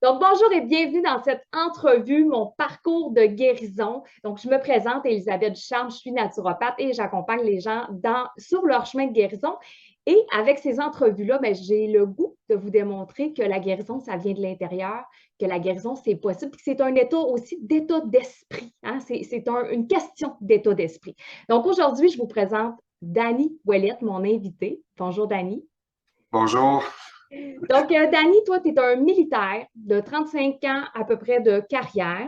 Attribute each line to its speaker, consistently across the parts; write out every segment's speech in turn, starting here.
Speaker 1: Donc, bonjour et bienvenue dans cette entrevue, mon parcours de guérison. Donc, je me présente, Elisabeth Ducharme, je suis naturopathe et j'accompagne les gens sur leur chemin de guérison. Et avec ces entrevues-là, ben, j'ai le goût de vous démontrer que la guérison, ça vient de l'intérieur, que la guérison, c'est possible, puis que c'est un état aussi d'état d'esprit. Hein? Une question d'état d'esprit. Donc, aujourd'hui, je vous présente Dani Ouellette, mon invitée. Bonjour, Dani.
Speaker 2: Bonjour.
Speaker 1: Donc, Dani, toi, tu es un militaire de 35 ans à peu près de carrière.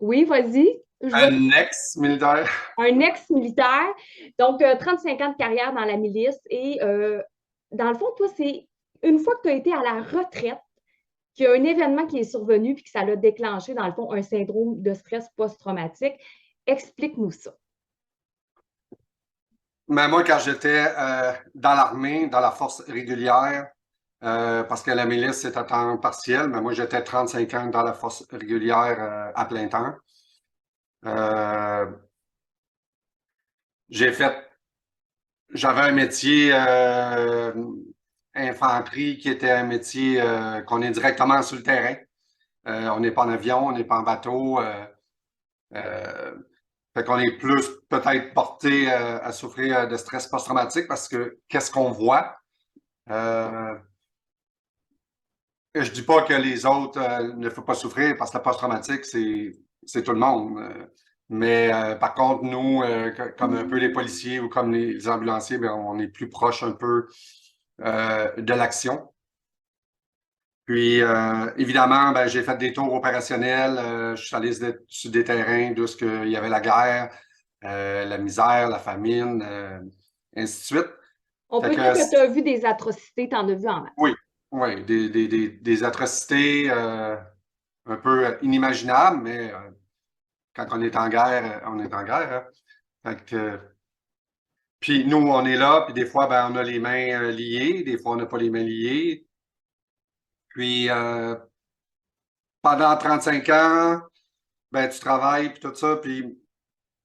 Speaker 1: Oui, vas-y. Je vois
Speaker 2: Un ex-militaire.
Speaker 1: un ex-militaire. Donc, 35 ans de carrière dans la milice. Et dans le fond, toi, c'est une fois que tu as été à la retraite, qu'il y a un événement qui est survenu puis que ça l'a déclenché, dans le fond, un syndrome de stress post-traumatique. Explique-nous ça.
Speaker 2: Mais moi, quand j'étais dans l'armée, dans la force régulière, parce que la milice, c'est à temps partiel, mais moi, j'étais 35 ans dans la force régulière à plein temps. Euh, j'ai fait, j'avais un métier infanterie qui était un métier qu'on est directement sur le terrain. On n'est pas en avion, on n'est pas en bateau. Euh, Fait qu'on est plus peut-être porté à souffrir de stress post-traumatique parce que qu'est-ce qu'on voit? Euh, je dis pas que les autres ne faut pas souffrir parce que le post-traumatique, c'est tout le monde. Mais par contre, nous, comme un peu les policiers ou comme les ambulanciers, ben, on est plus proche un peu de l'action. Puis, évidemment, ben, j'ai fait des tours opérationnels. Je suis allé sur des terrains d'où il y avait la guerre, la misère, la famine, ainsi de suite.
Speaker 1: On
Speaker 2: Fait
Speaker 1: peut dire
Speaker 2: que,
Speaker 1: que tu as vu des atrocités, tu en as vu en
Speaker 2: oui,
Speaker 1: masse.
Speaker 2: oui, des atrocités un peu inimaginables, mais quand on est en guerre, on est en guerre. Hein. Fait que, puis nous, on est là, puis des fois, ben, on a les mains liées, des fois, on n'a pas les mains liées. Puis, pendant 35 ans, ben, tu travailles, puis tout ça, puis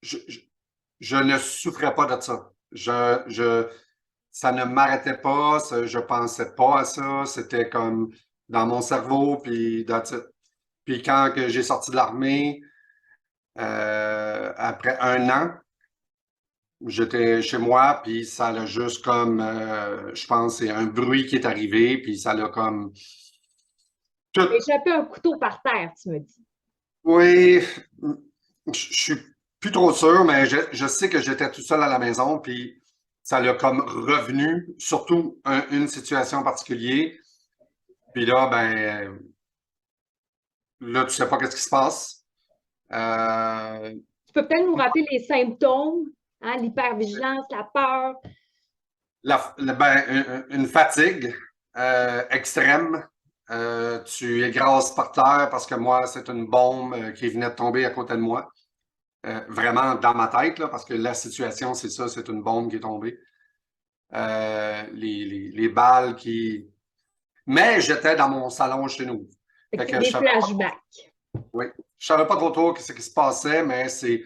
Speaker 2: je, je, je ne souffrais pas de ça. Ça ne m'arrêtait pas, je pensais pas à ça, c'était comme dans mon cerveau, puis that's it. Puis quand que j'ai sorti de l'armée, après un an, j'étais chez moi, puis ça l'a juste comme, je pense, c'est un bruit qui est arrivé, puis ça l'a comme tout.
Speaker 1: Échapper un couteau par terre, tu me dis.
Speaker 2: Oui, je suis plus trop sûr, mais je sais que j'étais tout seul à la maison, puis ça l'a comme revenu, surtout une situation en particulier. Puis là, ben, là, tu sais pas qu'est-ce qui se passe. Euh,
Speaker 1: Tu peux peut-être nous rappeler les symptômes, hein, l'hypervigilance, la peur.
Speaker 2: ben, une fatigue extrême. Tu écrases par terre parce que moi, c'est une bombe qui venait de tomber à côté de moi. Vraiment dans ma tête, là, parce que la situation, c'est ça, c'est une bombe qui est tombée. Les balles qui. Mais j'étais dans mon salon chez nous.
Speaker 1: Fait que
Speaker 2: Fait
Speaker 1: c'est
Speaker 2: que je
Speaker 1: des
Speaker 2: savais pas,
Speaker 1: flashbacks.
Speaker 2: oui, je savais pas trop ce qui se passait, mais c'est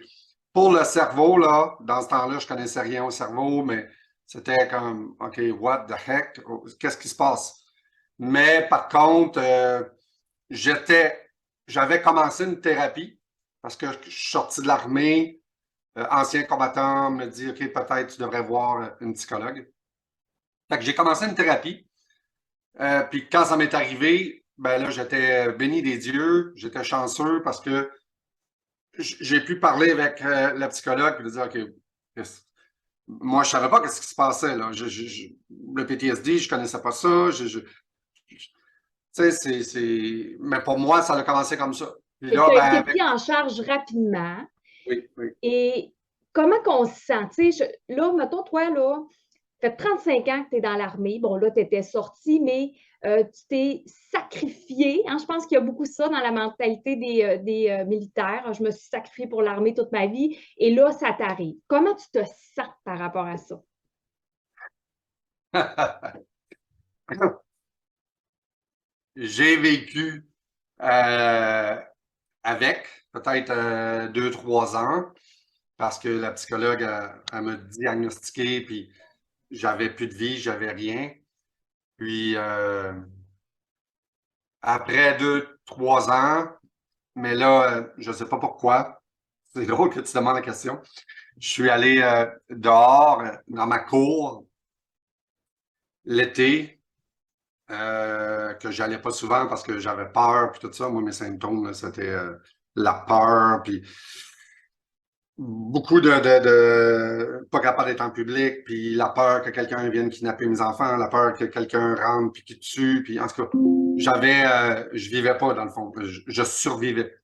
Speaker 2: pour le cerveau, là, dans ce temps-là, je connaissais rien au cerveau, mais c'était comme, OK, what the heck? Qu'est-ce qui se passe? Mais par contre, j'étais, j'avais commencé une thérapie parce que je suis sorti de l'armée. Ancien combattant me dit, OK, peut-être tu devrais voir une psychologue. Fait que j'ai commencé une thérapie. Puis quand ça m'est arrivé, ben là, j'étais béni des dieux, j'étais chanceux parce que j'ai pu parler avec la psychologue et lui dire, OK, moi, je savais pas ce qui se passait, là. Le PTSD, je connaissais pas ça. Tu sais, mais pour moi, ça a commencé comme ça. Puis
Speaker 1: Fait que tu
Speaker 2: là,
Speaker 1: as
Speaker 2: ben,
Speaker 1: été pris en charge rapidement.
Speaker 2: oui, oui.
Speaker 1: Et comment qu'on se sent? Là, mettons, toi, là, ça fait 35 ans que tu es dans l'armée. Bon, là, tu étais sorti, mais tu t'es sacrifié. Hein? Je pense qu'il y a beaucoup ça dans la mentalité des militaires. Je me suis sacrifié pour l'armée toute ma vie. Et là, ça t'arrive. Comment tu te sens par rapport à ça?
Speaker 2: J'ai vécu euh, avec peut-être 2, 3 ans parce que la psychologue, elle m'a diagnostiqué, puis j'avais plus de vie, j'avais rien. Puis après 3 ans, mais là, je ne sais pas pourquoi. C'est drôle que tu demandes la question. Je suis allé dehors, dans ma cour, l'été, que j'allais pas souvent parce que j'avais peur, puis tout ça. Moi, mes symptômes, là, c'était la peur, puis beaucoup pas capable d'être en public, puis la peur que quelqu'un vienne kidnapper mes enfants, la peur que quelqu'un rentre puis qu'il tue, puis en tout cas, je vivais pas dans le fond, je survivais.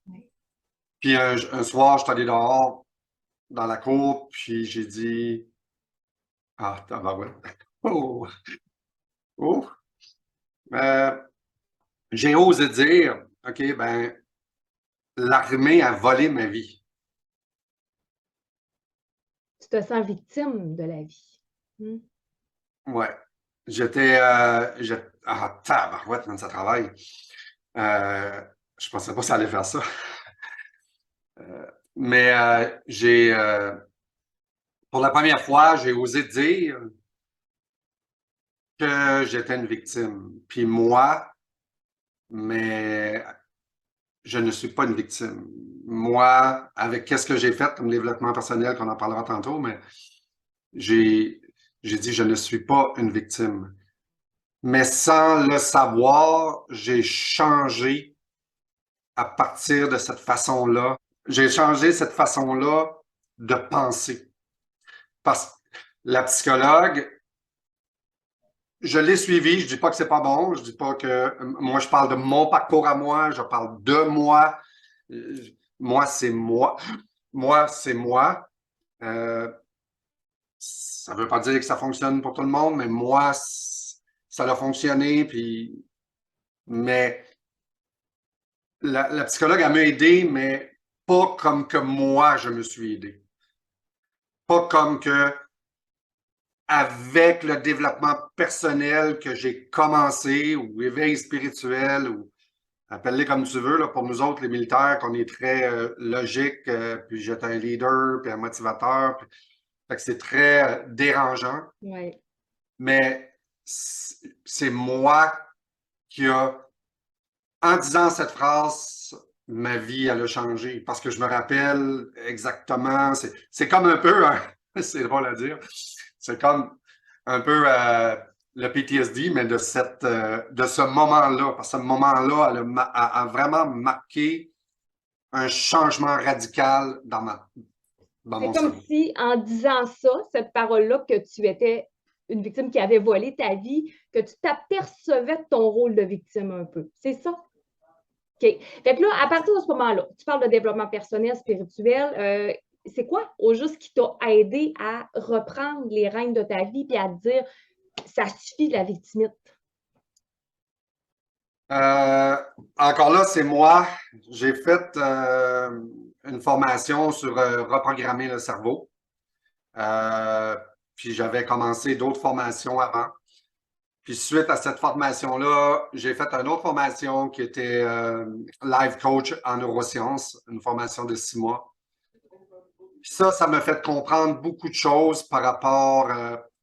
Speaker 2: Puis un soir, je suis allé dehors dans la cour, puis j'ai dit, ah, tabarouette. Oh, oh. Euh, j'ai osé dire, OK, ben, l'armée a volé ma vie.
Speaker 1: Tu te sens victime de la vie. Hmm.
Speaker 2: Ouais. Ah, tabarouette, man, ça travaille. Je pensais pas que ça allait faire ça. Mais pour la première fois, j'ai osé dire que j'étais une victime. Puis moi, mais je ne suis pas une victime. Moi, avec qu'est-ce que j'ai fait comme développement personnel, qu'on en parlera tantôt, mais j'ai, j'ai dit je ne suis pas une victime. Mais sans le savoir, j'ai changé à partir de cette façon-là. J'ai changé cette façon-là de penser. Parce que la psychologue, je l'ai suivie, je dis pas que c'est pas bon, je dis pas que moi je parle de mon parcours à moi, je parle de moi. Moi, c'est moi. Moi, c'est moi. Euh, ça veut pas dire que ça fonctionne pour tout le monde, mais moi, ça a fonctionné. Puis, mais la psychologue, elle m'a aidé, mais pas comme que moi, je me suis aidé. Pas comme que avec le développement personnel que j'ai commencé, ou éveil spirituel, ou appelle-les comme tu veux, là, pour nous autres, les militaires, qu'on est très logique, puis j'étais un leader, puis un motivateur, puis, fait que c'est très dérangeant.
Speaker 1: Ouais.
Speaker 2: Mais c'est moi qui a, en disant cette phrase, ma vie, elle a changé. Parce que je me rappelle exactement, c'est comme un peu, hein, c'est drôle à dire, c'est comme un peu le PTSD, mais de ce moment-là. Parce que ce moment-là, a vraiment marqué un changement radical dans
Speaker 1: C'est
Speaker 2: mon
Speaker 1: comme
Speaker 2: cerveau.
Speaker 1: si, en disant ça, cette parole-là, que tu étais une victime qui avait volé ta vie, que tu t'apercevais de ton rôle de victime un peu. C'est ça? OK. Fait que là, à partir de ce moment-là, tu parles de développement personnel, spirituel. C'est quoi, au juste, qui t'a aidé à reprendre les rênes de ta vie et à te dire, ça suffit de la victimite?
Speaker 2: Euh, Encore là, c'est moi. J'ai fait une formation sur reprogrammer le cerveau. Euh, Puis j'avais commencé d'autres formations avant. Puis suite à cette formation-là, j'ai fait une autre formation qui était life coach en neurosciences, une formation de 6 mois. Puis ça m'a fait comprendre beaucoup de choses par rapport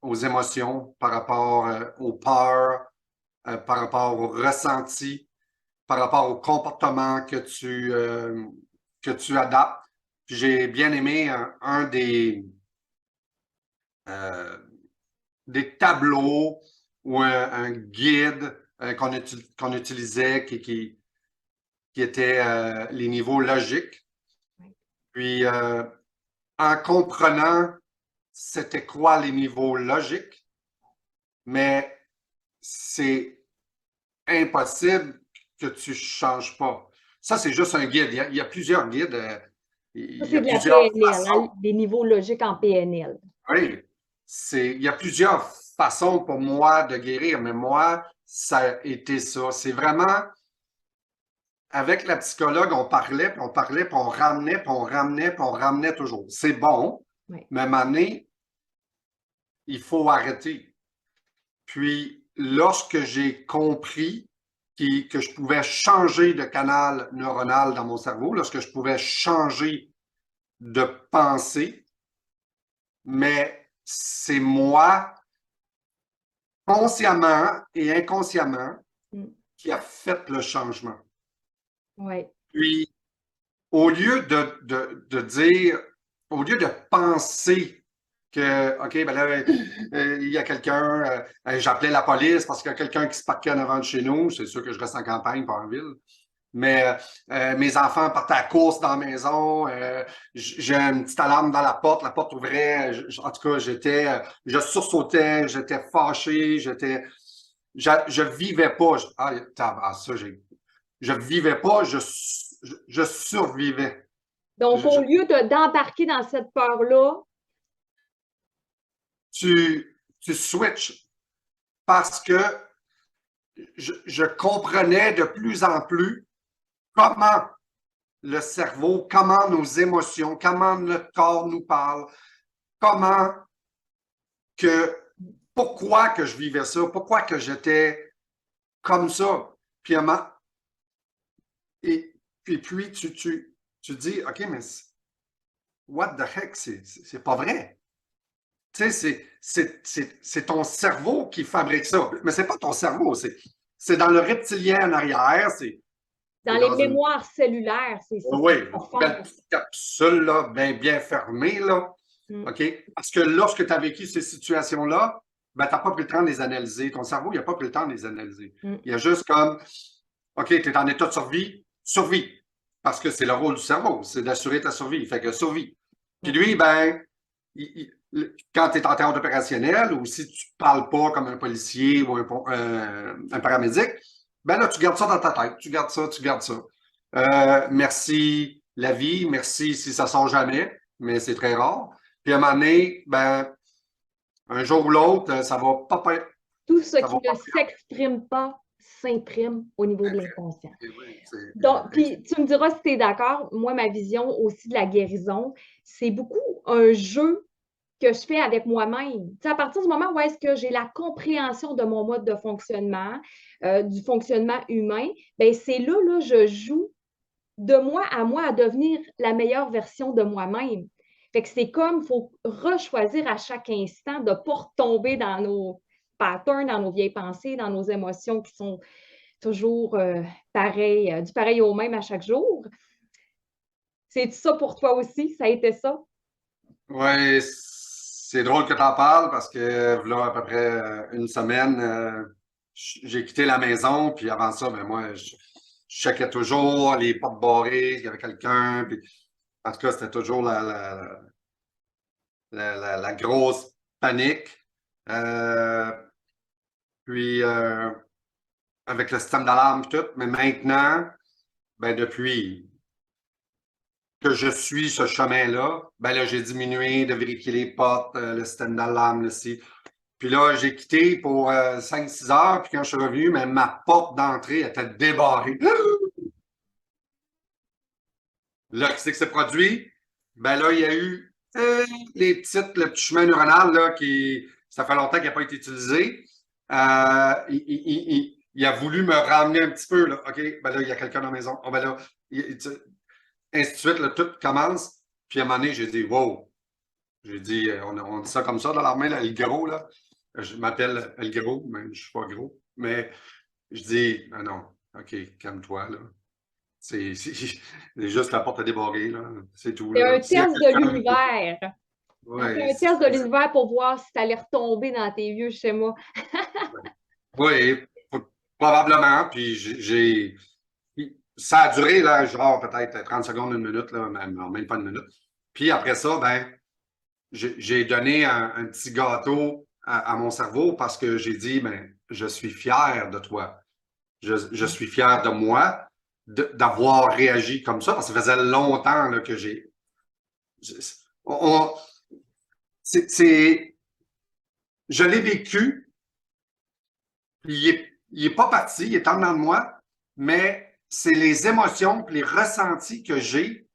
Speaker 2: aux émotions, par rapport aux peurs, par rapport aux ressentis, par rapport au comportement que tu adaptes. Puis j'ai bien aimé un euh, des tableaux ou un guide qu'on utilisait qui était les niveaux logiques. Puis en comprenant c'était quoi les niveaux logiques, mais c'est impossible que tu ne changes pas. Ça, c'est juste un guide. Il y a plusieurs guides.
Speaker 1: Ça,
Speaker 2: Il y
Speaker 1: c'est
Speaker 2: a
Speaker 1: de la
Speaker 2: plusieurs
Speaker 1: PNL, hein,
Speaker 2: façons.
Speaker 1: des niveaux logiques en PNL.
Speaker 2: Oui, il y a plusieurs façons pour moi de guérir, mais moi, ça a été ça. C'est vraiment, avec la psychologue, on parlait, puis on parlait, puis on ramenait, puis on ramenait, puis on ramenait toujours. C'est bon,
Speaker 1: Ouais.
Speaker 2: mais à un moment donné, il faut arrêter. Puis, lorsque j'ai compris que je pouvais changer de canal neuronal dans mon cerveau, lorsque je pouvais changer de pensée, mais c'est moi, consciemment et inconsciemment,
Speaker 1: Mm.
Speaker 2: qui a fait le changement.
Speaker 1: Oui.
Speaker 2: Puis, au lieu de dire, au lieu de penser que, OK, ben là, il y a quelqu'un, j'appelais la police parce qu'il y a quelqu'un qui se parquait en avant de chez nous. C'est sûr que je reste en campagne, pas en ville. Mais mes enfants partaient à la course dans la maison. J'ai une petite alarme dans la porte ouvrait. En tout cas, je sursautais, j'étais fâché, je vivais pas. Je vivais pas, je survivais.
Speaker 1: Donc,
Speaker 2: Je- je-
Speaker 1: au lieu d'embarquer dans cette peur-là,
Speaker 2: tu switches parce que je comprenais de plus en plus comment le cerveau, comment nos émotions, comment notre corps nous parle, comment que, pourquoi que je vivais ça, pourquoi que j'étais comme ça. Puis, et, puis tu dis, OK, mais what the heck, c'est pas vrai. Tu sais, c'est ton cerveau qui fabrique ça. Mais c'est pas ton cerveau, c'est dans le reptilien en arrière, c'est
Speaker 1: dans les
Speaker 2: dans une.
Speaker 1: mémoires cellulaires, c'est
Speaker 2: Oui,
Speaker 1: très
Speaker 2: une
Speaker 1: profond.
Speaker 2: belle petite capsule, là, bien fermée, là.
Speaker 1: Mm.
Speaker 2: OK? Parce que lorsque tu as vécu ces situations-là, ben, tu n'as pas pris le temps de les analyser. Ton cerveau, il n'a pas pris le temps de les analyser.
Speaker 1: Mm.
Speaker 2: Il y a juste comme, OK, tu es en état de survie, survie. Parce que c'est le rôle du cerveau, c'est d'assurer ta survie. Il fait que survie. Puis
Speaker 1: Ouais.
Speaker 2: lui, ben, quand tu es en terrain opérationnel ou si tu ne parles pas comme un policier ou un paramédic, ben là, tu gardes ça dans ta tête. Tu gardes ça, tu gardes ça. Merci la vie, merci si ça sort jamais, mais c'est très rare. Puis à un moment donné, ben, un jour ou l'autre, ça va pas être.
Speaker 1: Tout ce
Speaker 2: Ça
Speaker 1: qui
Speaker 2: va
Speaker 1: ne
Speaker 2: pas
Speaker 1: s'exprime pas s'imprime au niveau de l'inconscient.
Speaker 2: bien. Oui,
Speaker 1: Donc, puis tu me diras si tu es d'accord, moi, ma vision aussi de la guérison, c'est beaucoup un jeu que je fais avec moi-même. Tu sais, à partir du moment où est-ce que j'ai la compréhension de mon mode de fonctionnement, du fonctionnement humain, ben c'est là, je joue de moi à devenir la meilleure version de moi-même. Fait que c'est comme, il faut rechoisir à chaque instant de ne pas retomber dans nos patterns, dans nos vieilles pensées, dans nos émotions qui sont toujours pareilles, du pareil au même à chaque jour. C'est ça pour toi aussi? Ça a été ça?
Speaker 2: Ouais, c'est drôle que tu en parles parce que là, à peu près une semaine, j'ai quitté la maison, puis avant ça, ben moi, je checkais toujours les portes barrées, il y avait quelqu'un, puis en tout cas, c'était toujours la grosse panique. Euh, puis avec le système d'alarme et tout, mais maintenant, ben depuis que je suis ce chemin-là, ben là, j'ai diminué de vérifier les portes, le système d'alarme, le ci. Puis là, j'ai quitté pour 5-6 heures, puis quand je suis revenu, mais ma porte d'entrée était débarrée. Là, qu'est-ce qui s'est produit? Ben là, il y a eu le petit chemin neuronal là, ça fait longtemps qu'il n'a pas été utilisé. Il a voulu me ramener un petit peu. Là. OK, ben là, il y a quelqu'un dans la maison. Oh, ben là, ainsi de suite, là, tout commence. Puis à un moment donné, j'ai dit, wow. J'ai dit, on dit ça comme ça dans l'armée, là, le gros, là. Je m'appelle El Gros, mais je ne suis pas gros. Mais je dis, ah non, OK, calme-toi, là. C'est juste la porte à débarrer, là. C'est tout,
Speaker 1: C'est
Speaker 2: là.
Speaker 1: un
Speaker 2: S'il y a
Speaker 1: test de
Speaker 2: quelqu'un.
Speaker 1: l'univers. Hein, c'est
Speaker 2: Ouais,
Speaker 1: un test de l'univers pour voir si tu allais retomber dans tes vieux schémas.
Speaker 2: oui, probablement. Puis ça a duré, là, genre peut-être 30 secondes, une minute, là, même pas une minute. Puis après ça, ben, j'ai donné un petit gâteau à mon cerveau parce que j'ai dit, ben, je suis fier de toi. Je suis fier de moi d'avoir réagi comme ça parce que ça faisait longtemps là, que j'ai. On- je l'ai vécu, il est pas parti, il est en dedans de moi, mais c'est les émotions, les ressentis que j'ai,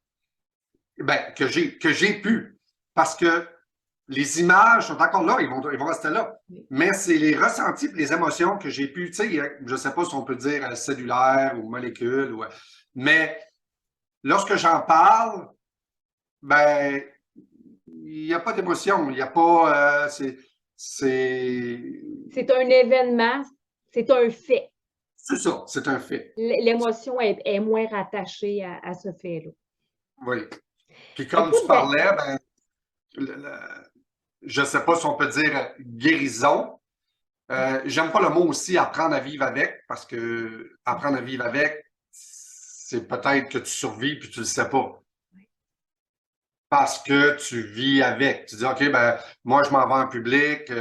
Speaker 2: ben, que j'ai pu. Parce que les images sont encore là, ils vont rester là. Mais c'est les ressentis et les émotions que j'ai pu, tu sais, je ne sais pas si on peut dire cellulaire ou molécule, mais lorsque j'en parle, ben, il n'y a pas d'émotion, il n'y a pas, c'est,
Speaker 1: C'est un événement, c'est un fait.
Speaker 2: C'est ça, c'est un fait.
Speaker 1: L'émotion est moins rattachée à ce fait-là.
Speaker 2: Oui. Puis comme tu
Speaker 1: Écoute, ben,
Speaker 2: parlais, ben, le- le- je ne sais pas si on peut dire guérison. J'aime pas le mot aussi apprendre à vivre avec, parce que apprendre à vivre avec, c'est peut-être que tu survis puis tu le sais pas. Parce que tu vis avec. Tu dis, OK, ben, moi, je m'en vais en public.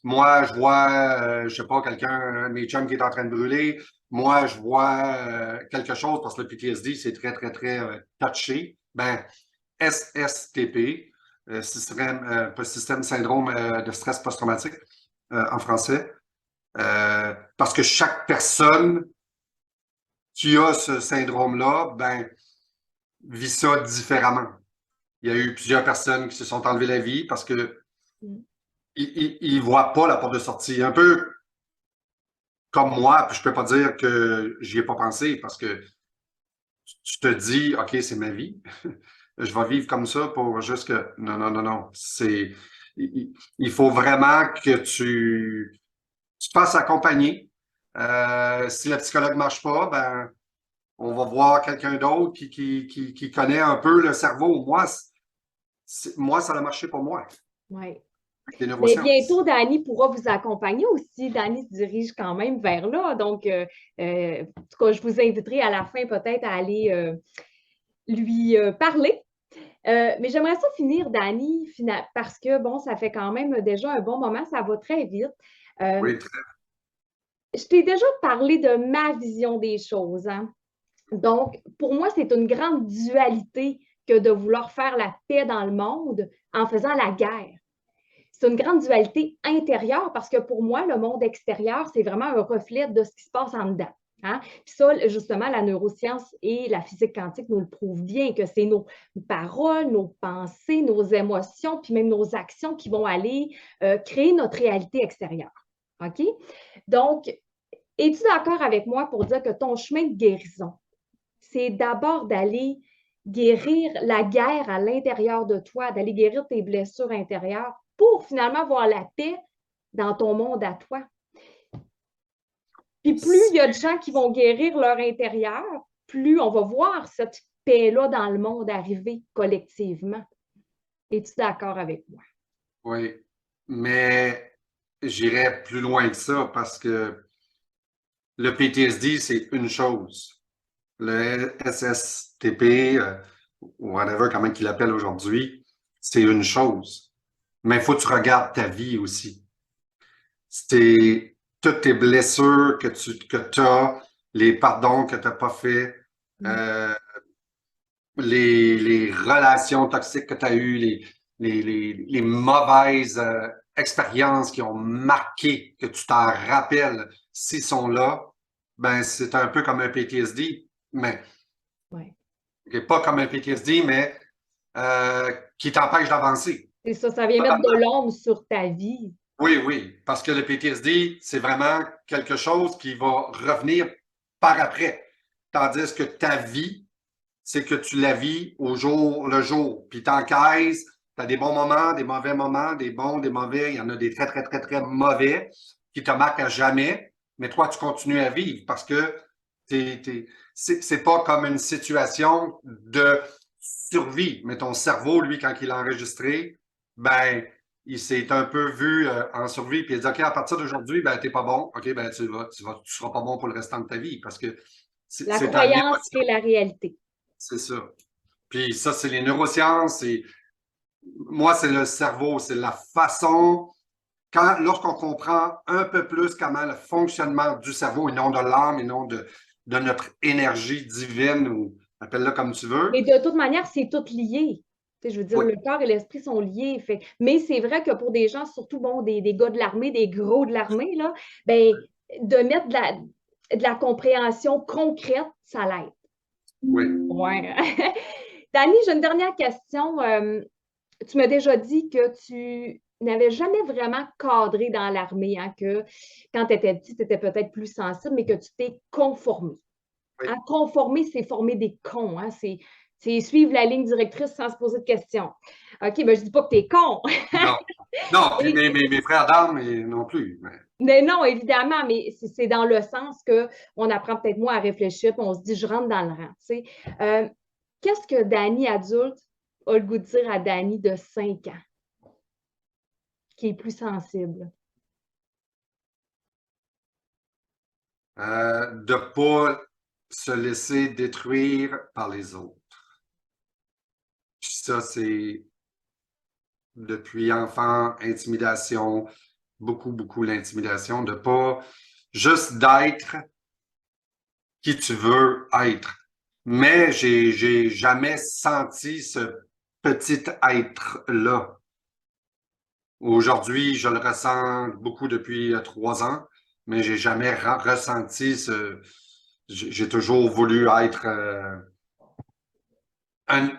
Speaker 2: Moi, je vois, je sais pas, quelqu'un, un de mes chums qui est en train de brûler. Moi, je vois quelque chose, parce que le PTSD, c'est très, très, très touché. Ben, SSTP, pas système syndrome de stress post-traumatique en français. Parce que chaque personne qui a ce syndrome-là, ben, vit ça différemment. Il y a eu plusieurs personnes qui se sont enlevées la vie parce que ils voient pas la porte de sortie. Un peu comme moi, puis je peux pas dire que j'y ai pas pensé parce que tu te dis, OK, c'est ma vie. Je vais vivre comme ça pour juste que. Non, non, non, non. Il faut vraiment que tu te fasses accompagner. Si le psychologue ne marche pas, ben, on va voir quelqu'un d'autre qui connaît un peu le cerveau. Moi, ça a marché pour moi,
Speaker 1: ouais.
Speaker 2: avec les
Speaker 1: Mais
Speaker 2: neurosciences.
Speaker 1: bientôt, Dani pourra vous accompagner aussi. Dani se dirige quand même vers là. Donc, en tout cas, je vous inviterai à la fin peut-être à aller lui parler. Mais j'aimerais ça finir, Dani, parce que, bon, ça fait quand même déjà un bon moment, ça va très vite. Euh,
Speaker 2: Oui,
Speaker 1: je t'ai déjà parlé de ma vision des choses, hein. Donc, pour moi, c'est une grande dualité que de vouloir faire la paix dans le monde en faisant la guerre. C'est une grande dualité intérieure parce que pour moi, le monde extérieur, c'est vraiment un reflet de ce qui se passe en dedans. Hein? Puis ça, justement, la neuroscience et la physique quantique nous le prouvent bien, que c'est nos paroles, nos pensées, nos émotions, puis même nos actions qui vont aller créer notre réalité extérieure. OK? Donc, es-tu d'accord avec moi pour dire que ton chemin de guérison, c'est d'abord d'aller guérir la guerre à l'intérieur de toi, d'aller guérir tes blessures intérieures pour finalement avoir la paix dans ton monde à toi. Puis plus il y a de gens qui vont guérir leur intérieur, plus on va voir cette paix-là dans le monde arriver collectivement. Es-tu d'accord avec moi?
Speaker 2: oui. Mais j'irais plus loin que ça parce que le PTSD, c'est une chose. Le SSTP, whatever, comment qu'il l'appelle aujourd'hui, c'est une chose. Mais il faut que tu regardes ta vie aussi. C'est toutes tes blessures que as, les pardons que tu n'as pas fait, euh, les relations toxiques que tu as eues, les mauvaises expériences qui ont marqué, que tu t'en rappelles, s'ils sont là, ben c'est un peu comme un PTSD, mais
Speaker 1: Ouais.
Speaker 2: pas comme un PTSD, mais qui t'empêche d'avancer.
Speaker 1: C'est ça, ça vient mettre de l'ombre sur ta vie.
Speaker 2: Oui, oui, parce que le PTSD, c'est vraiment quelque chose qui va revenir par après. Tandis que ta vie, c'est que tu la vis au jour le jour. Puis t'encaisses, tu as des bons moments, des mauvais moments, des bons, des mauvais. Il y en a des très, très, très, très mauvais qui te marquent à jamais. Mais toi, tu continues à vivre parce que c'est pas comme une situation de survie. Mais ton cerveau, lui, quand il a enregistré, ben, il s'est un peu vu en survie, puis il a dit, OK, à partir d'aujourd'hui, ben, t'es pas bon. OK, ben, tu seras pas bon pour le restant de ta vie parce que
Speaker 1: La
Speaker 2: c'est un
Speaker 1: croyance crée la réalité.
Speaker 2: c'est ça. Puis ça, c'est les neurosciences. Moi, c'est le cerveau. C'est la façon, lorsqu'on comprend un peu plus comment le fonctionnement du cerveau et non de l'âme et non de notre énergie divine ou appelle-le comme tu veux.
Speaker 1: Mais de toute manière, c'est tout lié. Tu sais, je veux dire,
Speaker 2: Oui,
Speaker 1: le corps et l'esprit sont liés. Fait. Mais c'est vrai que pour des gens, surtout bon, des gars de l'armée, des gros de l'armée, là, ben, de mettre de la compréhension concrète, ça l'aide.
Speaker 2: oui.
Speaker 1: Ouais. Dani, j'ai une dernière question. Tu m'as déjà dit que tu n'avais jamais vraiment cadré dans l'armée, hein, que quand tu étais petit, tu étais peut-être plus sensible, mais que tu t'es conformé.
Speaker 2: Oui.
Speaker 1: Hein, conformer, c'est former des cons. Hein, C'est suivre la ligne directrice sans se poser de questions. OK, ben je dis pas que tu es con.
Speaker 2: Non, non, puis
Speaker 1: Et-
Speaker 2: mes frères d'armes non plus.
Speaker 1: mais non, évidemment, mais c'est dans le sens qu'on apprend peut-être moins à réfléchir, puis on se dit, je rentre dans le rang. Tu sais. Qu'est-ce que Dani adulte a le goût de dire à Dani de 5 ans, qui est plus sensible?
Speaker 2: De ne pas se laisser détruire par les autres. Puis ça, c'est depuis enfant, intimidation, beaucoup, beaucoup l'intimidation, de pas juste d'être qui tu veux être. Mais j'ai jamais senti ce petit être-là. Aujourd'hui, je le ressens beaucoup depuis 3 ans, mais j'ai jamais ressenti ce. J'ai toujours voulu être un,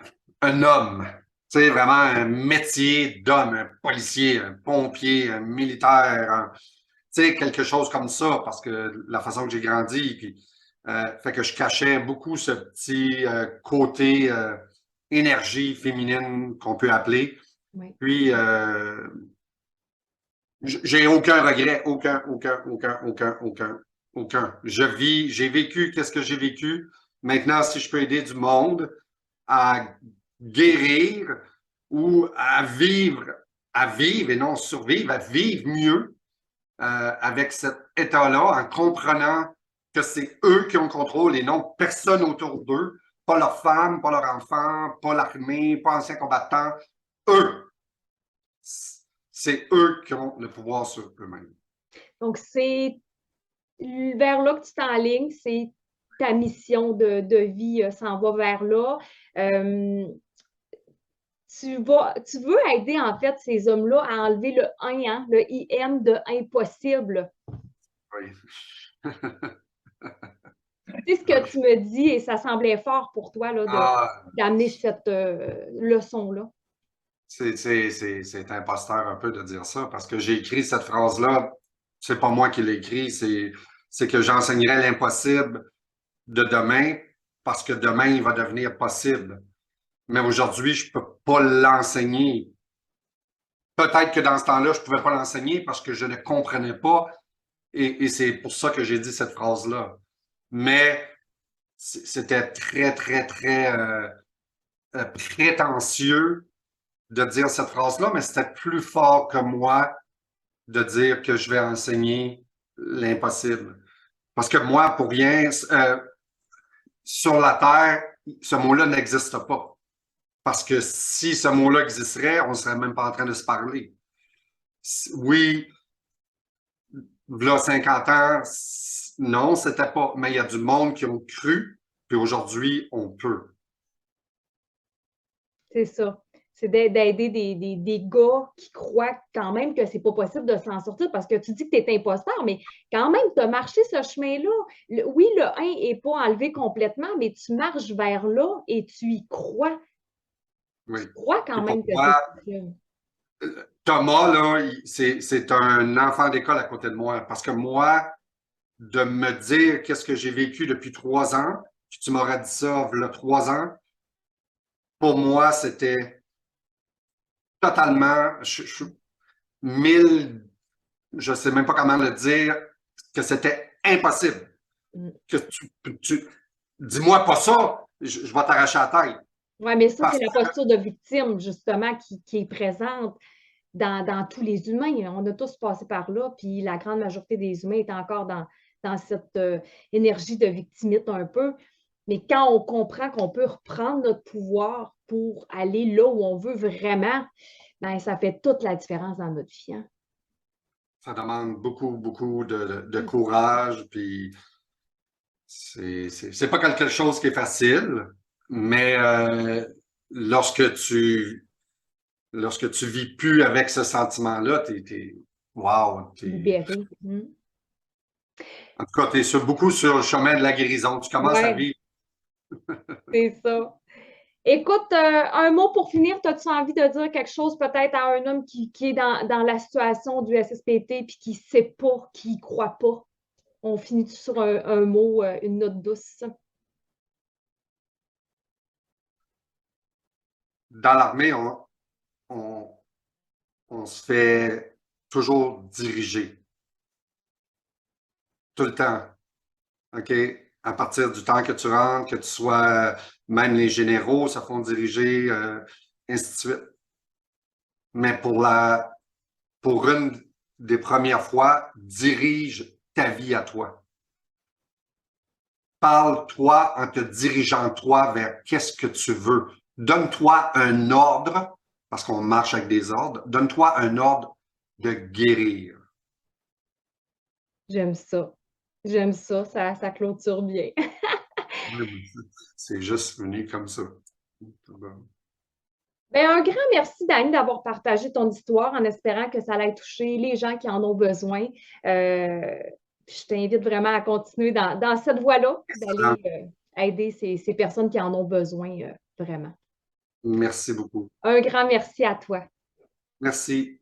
Speaker 2: un homme. Tu sais, vraiment un métier d'homme, un policier, un pompier, un militaire, tu sais, quelque chose comme ça, parce que la façon que j'ai grandi, puis fait que je cachais beaucoup ce petit côté énergie féminine qu'on peut appeler.
Speaker 1: Oui.
Speaker 2: Puis, j'ai aucun regret, aucun. J'ai vécu qu'est-ce que j'ai vécu. Maintenant, si je peux aider du monde à guérir ou à vivre et non survivre, à vivre mieux avec cet état-là, en comprenant que c'est eux qui ont le contrôle et non personne autour d'eux, pas leurs femmes, pas leurs enfants, pas l'armée, pas anciens combattants, eux. C'est eux qui ont le pouvoir sur eux-mêmes.
Speaker 1: Donc, c'est vers là que tu t'enlignes, c'est ta mission de vie s'en va vers là. Tu veux aider en fait ces hommes-là à enlever le 1, hein, le IM de impossible.
Speaker 2: Oui.
Speaker 1: C'est ce que tu me dis et ça semblait fort pour toi là,
Speaker 2: Ah,
Speaker 1: d'amener cette leçon-là.
Speaker 2: c'est imposteur un peu de dire ça parce que j'ai écrit cette phrase-là. C'est pas moi qui l'ai écrit, c'est que j'enseignerai l'impossible de demain parce que demain, il va devenir possible. Mais aujourd'hui, je peux pas l'enseigner. Peut-être que dans ce temps-là, je pouvais pas l'enseigner parce que je ne comprenais pas et c'est pour ça que j'ai dit cette phrase-là. Mais c'était très, très, très prétentieux de dire cette phrase-là, mais c'était plus fort que moi de dire que je vais enseigner l'impossible. Parce que moi, pour rien, sur la Terre, ce mot-là n'existe pas. Parce que si ce mot-là existerait, on ne serait même pas en train de se parler. Oui, là, 50 ans, non, c'était pas. Mais il y a du monde qui ont cru, puis aujourd'hui, on peut.
Speaker 1: C'est ça. C'est d'aider des gars qui croient quand même que c'est pas possible de s'en sortir parce que tu dis que tu es imposteur, mais quand même, tu as marché ce chemin-là. Oui, le 1 n'est pas enlevé complètement, mais tu marches vers là et tu y crois.
Speaker 2: Oui.
Speaker 1: Tu crois quand
Speaker 2: Puis pour
Speaker 1: même que c'est
Speaker 2: moi,
Speaker 1: possible.
Speaker 2: Thomas, là, c'est un enfant d'école à côté de moi. Parce que moi, de me dire qu'est-ce que j'ai vécu depuis 3 ans, puis tu m'aurais dit ça il y a 3 ans, pour moi, c'était totalement, mille, je sais même pas comment le dire, que c'était impossible.
Speaker 1: Mm.
Speaker 2: Que dis-moi pas ça, je vais t'arracher la tête.
Speaker 1: Oui, mais ça, c'est
Speaker 2: Parce
Speaker 1: la posture de victime, justement, qui est présente dans tous les humains. On a tous passé par là, puis la grande majorité des humains est encore dans cette énergie de victimite un peu. Mais quand on comprend qu'on peut reprendre notre pouvoir pour aller là où on veut vraiment, ben, ça fait toute la différence dans notre vie. Hein?
Speaker 2: ça demande beaucoup, beaucoup de courage, puis c'est pas quelque chose qui est facile, mais lorsque tu vis plus avec ce sentiment-là, wow,
Speaker 1: Libéré.
Speaker 2: en tout cas, beaucoup sur le chemin de la guérison. Tu commences à
Speaker 1: Oui,
Speaker 2: vivre.
Speaker 1: c'est ça. Écoute, un mot pour finir. As-tu envie de dire quelque chose peut-être à un homme qui est dans la situation du SSPT puis qui ne sait pas, qui ne croit pas? On finit sur un mot, une note douce.
Speaker 2: dans l'armée, on se fait toujours diriger. Tout le temps. OK? À partir du temps que tu rentres, que tu sois, même les généraux se font diriger, ainsi de suite. Mais pour une des premières fois, dirige ta vie à toi. Parle-toi en te dirigeant toi vers qu'est-ce que tu veux. Donne-toi un ordre, parce qu'on marche avec des ordres, donne-toi un ordre de guérir.
Speaker 1: J'aime ça. J'aime ça, ça clôture bien.
Speaker 2: C'est juste venu comme ça.
Speaker 1: Ben, un grand merci, Dani, d'avoir partagé ton histoire en espérant que ça allait toucher les gens qui en ont besoin. Je t'invite vraiment à continuer dans cette voie-là, d'aller aider ces personnes qui en ont besoin, vraiment.
Speaker 2: Merci beaucoup.
Speaker 1: Un grand merci à toi.
Speaker 2: Merci.